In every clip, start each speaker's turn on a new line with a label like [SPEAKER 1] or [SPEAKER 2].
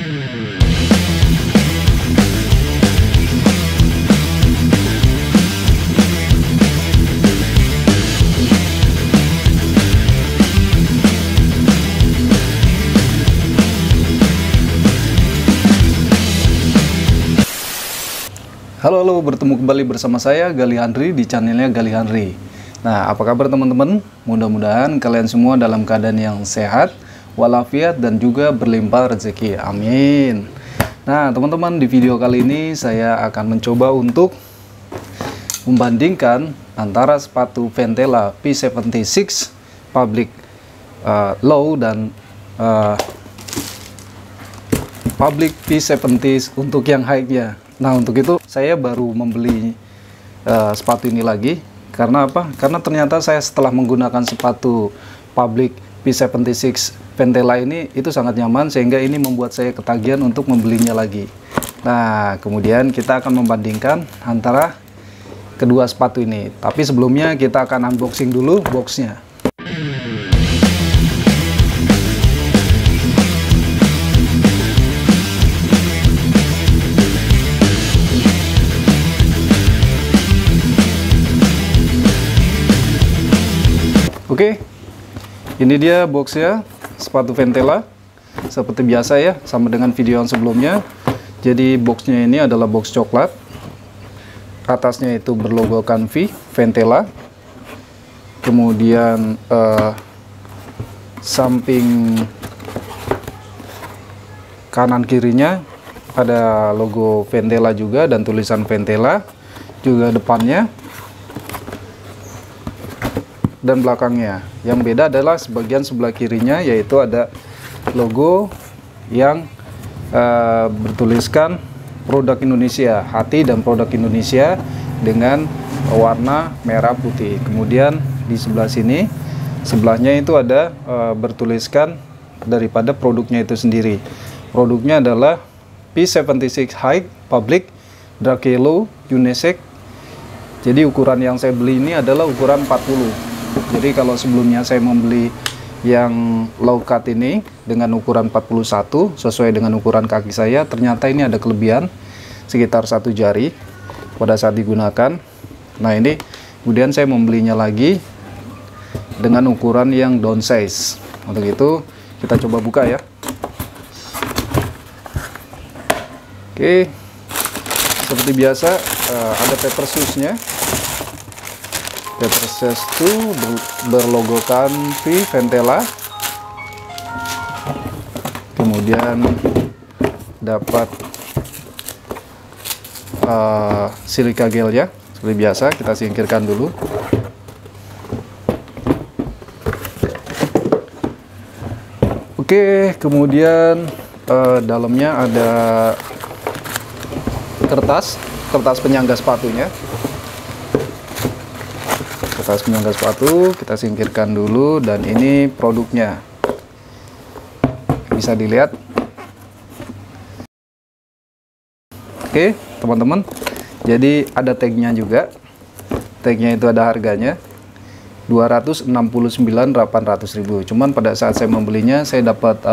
[SPEAKER 1] Halo, bertemu kembali bersama saya Gali Handri di channelnya Gali Handri. Nah, apa kabar teman-teman? Mudah-mudahan kalian semua dalam keadaan yang sehat, walafiat, dan juga berlimpah rezeki. Amin. Nah, teman-teman, di video kali ini saya akan mencoba untuk membandingkan antara sepatu Ventela P76 Public Low dan Public P70 untuk yang high-nya. Nah, untuk itu saya baru membeli sepatu ini lagi. Karena apa? Karena ternyata saya setelah menggunakan sepatu Public P76 Ventela ini itu sangat nyaman, sehingga ini membuat saya ketagihan untuk membelinya lagi. Nah, kemudian kita akan membandingkan antara kedua sepatu ini. Tapi sebelumnya kita akan unboxing dulu boxnya. Oke, ini dia boxnya sepatu Ventela. Seperti biasa ya, sama dengan video yang sebelumnya. Jadi boxnya ini adalah box coklat. Atasnya itu berlogokan V Ventela. Kemudian samping kanan kirinya ada logo Ventela juga dan tulisan Ventela. Juga depannya dan belakangnya. Yang beda adalah sebagian sebelah kirinya, yaitu ada logo yang bertuliskan produk Indonesia, hati dan produk Indonesia dengan warna merah putih. Kemudian di sebelah sini, sebelahnya itu ada bertuliskan daripada produknya itu sendiri. Produknya adalah P76 High Public Dark Yellow Unisex. Jadi ukuran yang saya beli ini adalah ukuran 40. Jadi kalau sebelumnya saya membeli yang low cut ini dengan ukuran 41 sesuai dengan ukuran kaki saya, ternyata ini ada kelebihan sekitar 1 jari pada saat digunakan. Nah, ini kemudian saya membelinya lagi dengan ukuran yang down size. Untuk itu kita coba buka ya. Oke, seperti biasa ada paper shoes-nya. Paper shoes itu berlogokan V Ventela. Kemudian dapat silika gel ya. Seperti biasa kita singkirkan dulu. Oke, kemudian dalamnya ada kertas penyangga sepatunya. Kertas penyangga sepatu kita singkirkan dulu, dan ini produknya bisa dilihat. Oke teman-teman, jadi ada tagnya juga. Tagnya itu ada harganya 269.800.000. Cuman pada saat saya membelinya saya dapat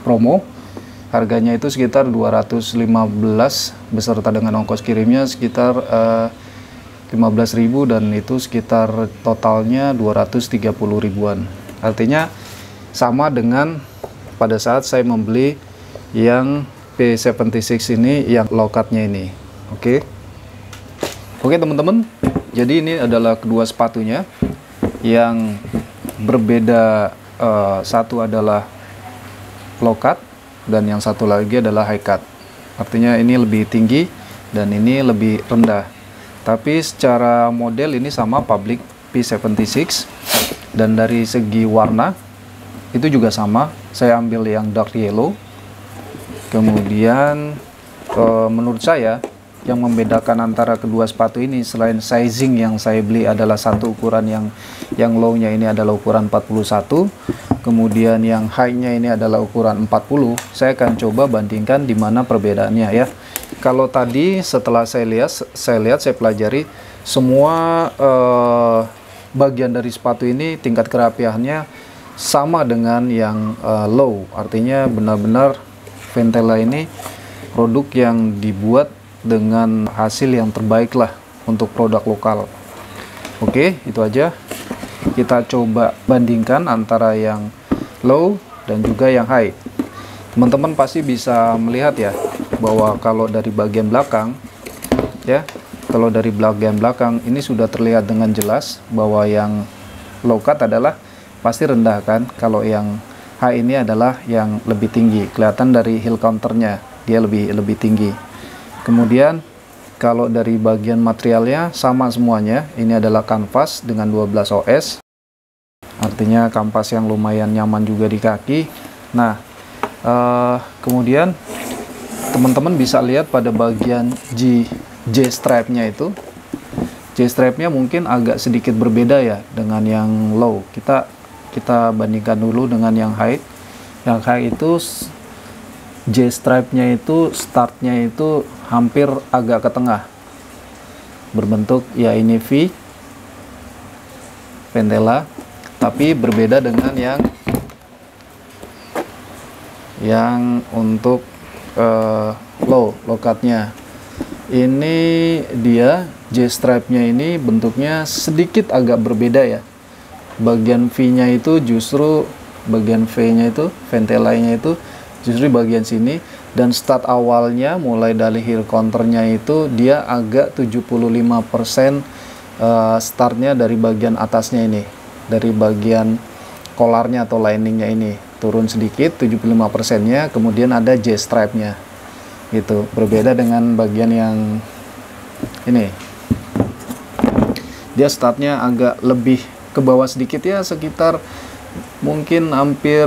[SPEAKER 1] promo. Harganya itu sekitar 215 beserta dengan ongkos kirimnya sekitar 15.000, dan itu sekitar totalnya 230 ribuan. Artinya sama dengan pada saat saya membeli yang P76 ini, yang low cut-nya ini. Oke teman-teman, jadi ini adalah kedua sepatunya yang berbeda. Satu adalah low cut dan yang satu lagi adalah high cut. Artinya ini lebih tinggi dan ini lebih rendah. Tapi secara model ini sama Public P76, dan dari segi warna itu juga sama. Saya ambil yang dark yellow. Kemudian menurut saya yang membedakan antara kedua sepatu ini selain sizing yang saya beli adalah satu ukuran yang low-nya ini adalah ukuran 41, kemudian yang high-nya ini adalah ukuran 40. Saya akan coba bandingkan di mana perbedaannya ya. Kalau tadi setelah saya pelajari semua bagian dari sepatu ini tingkat kerapiannya sama dengan yang low, artinya benar-benar Ventela ini produk yang dibuat dengan hasil yang terbaik lah untuk produk lokal. Oke, itu aja. Kita coba bandingkan antara yang low dan juga yang high. Teman-teman pasti bisa melihat ya, bahwa kalau dari bagian belakang ya, kalau dari bagian belakang ini sudah terlihat dengan jelas bahwa yang low cut adalah pasti rendah kan. Kalau yang high ini adalah yang lebih tinggi. Kelihatan dari heel counternya, dia lebih tinggi. Kemudian kalau dari bagian materialnya sama semuanya. Ini adalah kanvas dengan 12 OS. Artinya kanvas yang lumayan nyaman juga di kaki. Nah, kemudian teman-teman bisa lihat pada bagian J stripe-nya itu. J stripe-nya mungkin agak sedikit berbeda ya dengan yang low. Kita bandingkan dulu dengan yang high. Yang high itu J stripe-nya itu startnya itu hampir agak ke tengah. Berbentuk ya ini V Ventela, tapi berbeda dengan yang untuk low cut-nya. Ini dia J stripe-nya ini bentuknya sedikit agak berbeda ya. Bagian V-nya itu justru bagian V-nya itu Ventela-nya itu justru bagian sini, dan start awalnya mulai dari heel counternya itu dia agak 75% startnya dari bagian atasnya ini, dari bagian kolarnya atau liningnya ini turun sedikit 75%-nya, kemudian ada J stripe-nya gitu. Berbeda dengan bagian yang ini, dia startnya agak lebih ke bawah sedikit ya, sekitar mungkin hampir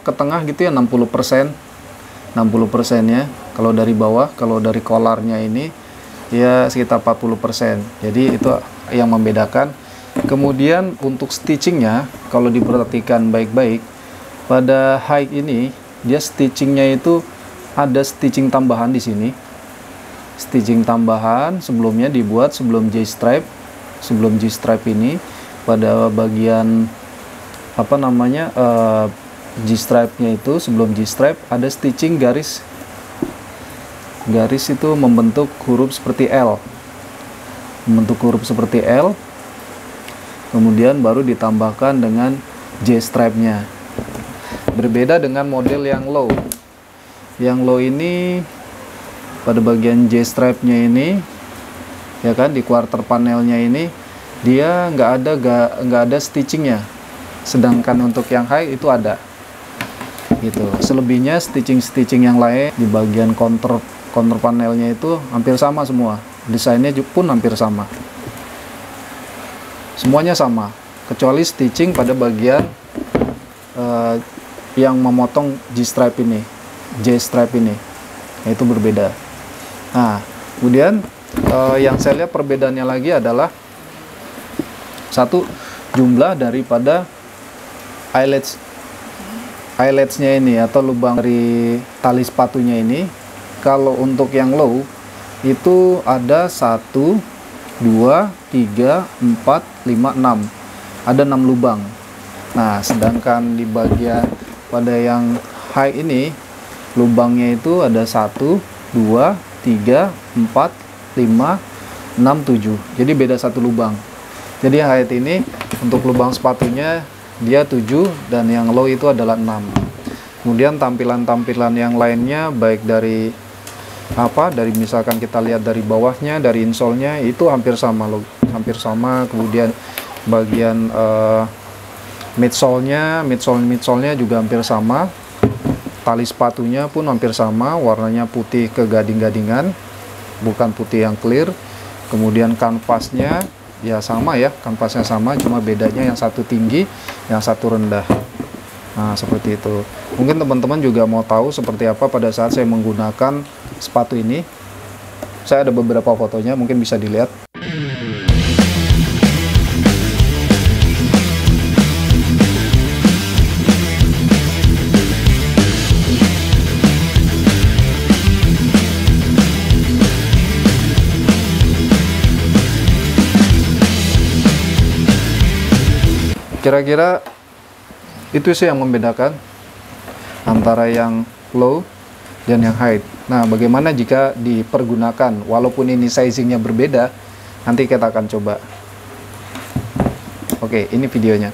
[SPEAKER 1] ke tengah gitu ya, 60% ya kalau dari bawah. Kalau dari kolarnya ini ya sekitar 40%. Jadi itu yang membedakan. Kemudian untuk stitchingnya, kalau diperhatikan baik-baik, pada high ini dia stitchingnya itu ada stitching tambahan di sini. Stitching tambahan sebelumnya dibuat sebelum J stripe ini, pada bagian apa namanya J stripe-nya itu, sebelum J stripe ada stitching garis itu membentuk huruf seperti L, kemudian baru ditambahkan dengan J stripe-nya. Berbeda dengan model yang low. Yang low ini pada bagian J stripe-nya ini ya kan, di quarter panelnya ini dia nggak ada stitchingnya. Sedangkan untuk yang high itu ada gitu. Selebihnya stitching yang lain di bagian counter panelnya itu hampir sama semua. Desainnya pun hampir sama. Semuanya sama, kecuali stitching pada bagian yang memotong J stripe ini, itu berbeda. Nah, kemudian yang saya lihat perbedaannya lagi adalah satu, jumlah daripada eyelets-nya ini atau lubang dari tali sepatunya ini. Kalau untuk yang low itu ada 1, 2, 3, 4, 5, 6. Ada 6 lubang. Nah, sedangkan di bagian pada yang high ini lubangnya itu ada 1, 2, 3, 4, 5, 6, 7. Jadi beda 1 lubang. Jadi high ini untuk lubang sepatunya dia 7 dan yang low itu adalah 6. Kemudian tampilan-tampilan yang lainnya baik dari dari misalkan kita lihat dari bawahnya, dari insole-nya itu hampir sama loh, hampir sama. Kemudian bagian midsole-nya juga hampir sama. Tali sepatunya pun hampir sama, warnanya putih kegading-gadingan, bukan putih yang clear. Kemudian kanvasnya ya sama ya, kanvasnya sama, cuma bedanya yang satu tinggi, yang satu rendah. Nah, seperti itu. Mungkin teman-teman juga mau tahu seperti apa pada saat saya menggunakan sepatu ini. Saya ada beberapa fotonya, mungkin bisa dilihat. Kira-kira itu sih yang membedakan antara yang low dan yang height. Nah, bagaimana jika dipergunakan walaupun ini sizingnya berbeda? Nanti kita akan coba. Oke, ini videonya.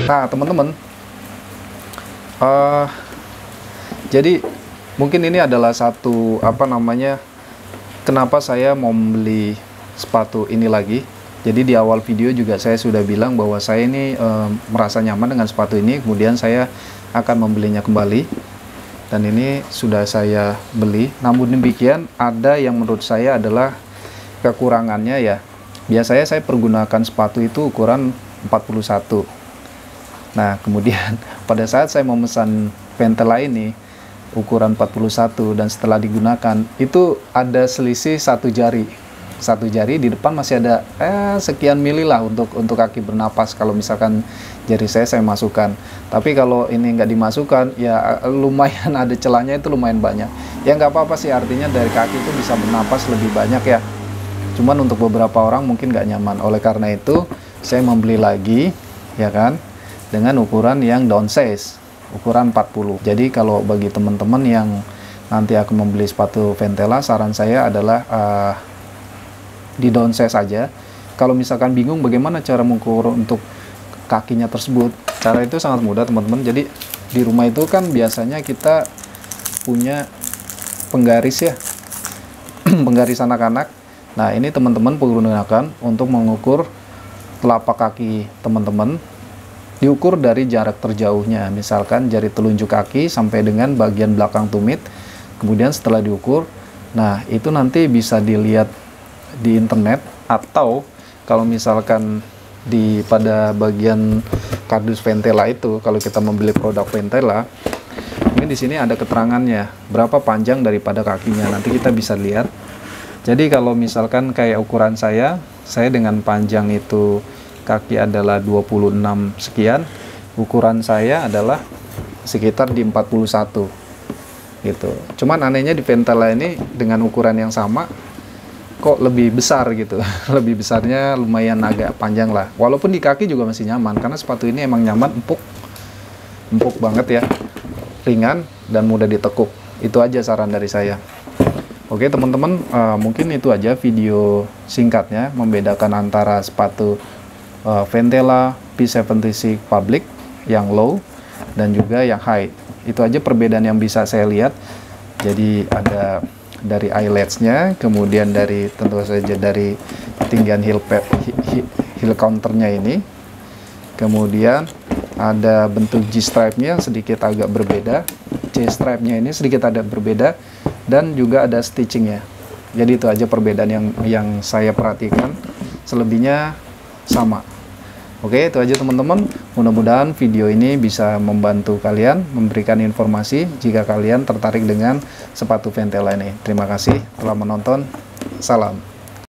[SPEAKER 1] Nah, teman-teman, jadi mungkin ini adalah satu kenapa saya mau membeli sepatu ini lagi. Jadi di awal video juga saya sudah bilang bahwa saya ini merasa nyaman dengan sepatu ini, kemudian saya akan membelinya kembali, dan ini sudah saya beli. Namun demikian, ada yang menurut saya adalah kekurangannya ya. Biasanya saya pergunakan sepatu itu ukuran 41. Nah, kemudian pada saat saya memesan Ventela ini ukuran 41, dan setelah digunakan itu ada selisih satu jari di depan, masih ada sekian mili lah untuk kaki bernapas kalau misalkan jari saya masukkan. Tapi kalau ini nggak dimasukkan, ya lumayan ada celahnya, itu lumayan banyak. Ya nggak apa-apa sih, artinya dari kaki itu bisa bernapas lebih banyak ya. Cuman untuk beberapa orang mungkin nggak nyaman. Oleh karena itu saya membeli lagi, ya kan, dengan ukuran yang downsize, ukuran 40. Jadi kalau bagi teman-teman yang nanti akan membeli sepatu Ventela, saran saya adalah di downsize saja. Kalau misalkan bingung bagaimana cara mengukur untuk kakinya tersebut, cara itu sangat mudah teman-teman. Jadi di rumah itu kan biasanya kita punya penggaris ya, penggaris anak-anak. Nah, ini teman-teman pergunakan untuk mengukur telapak kaki teman-teman, diukur dari jarak terjauhnya, misalkan jari telunjuk kaki sampai dengan bagian belakang tumit. Kemudian setelah diukur, nah itu nanti bisa dilihat di internet, atau kalau misalkan pada bagian kardus Ventela itu, kalau kita membeli produk Ventela, mungkin di sini ada keterangannya berapa panjang daripada kakinya, nanti kita bisa lihat. Jadi kalau misalkan kayak ukuran saya dengan panjang itu kaki adalah 26 sekian, ukuran saya adalah sekitar di 41 gitu. Cuman anehnya di Ventela ini dengan ukuran yang sama kok lebih besar gitu. Lebih besarnya lumayan agak panjang lah. Walaupun di kaki juga masih nyaman, karena sepatu ini emang nyaman, empuk banget ya, ringan dan mudah ditekuk. Itu aja saran dari saya. Oke teman-teman, mungkin itu aja video singkatnya membedakan antara sepatu Ventela P76 Public yang low dan juga yang high. Itu aja perbedaan yang bisa saya lihat. Jadi ada dari eyelets-nya, kemudian dari tentu saja dari ketinggian heel counternya ini, kemudian ada bentuk G-stripe-nya sedikit agak berbeda, C-stripe-nya ini sedikit ada berbeda, dan juga ada stitching-nya. Jadi itu aja perbedaan yang saya perhatikan, selebihnya sama. Oke, itu aja teman-teman. Mudah-mudahan video ini bisa membantu kalian, memberikan informasi jika kalian tertarik dengan sepatu Ventela ini. Terima kasih telah menonton. Salam.